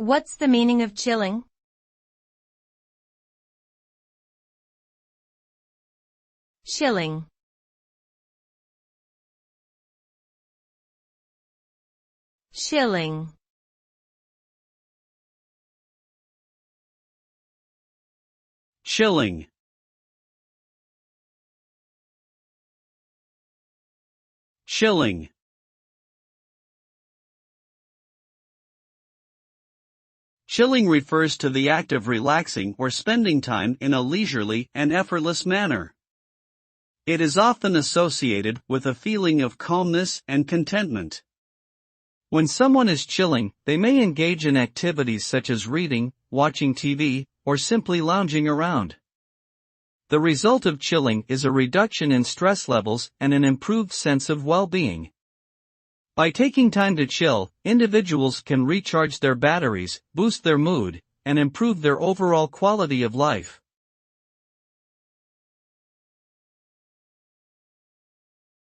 What's the meaning of chilling? Chilling. Chilling. Chilling. Chilling. Chilling refers to the act of relaxing or spending time in a leisurely and effortless manner. It is often associated with a feeling of calmness and contentment. When someone is chilling, they may engage in activities such as reading, watching TV, or simply lounging around. The result of chilling is a reduction in stress levels and an improved sense of well-being. By taking time to chill, individuals can recharge their batteries, boost their mood, and improve their overall quality of life.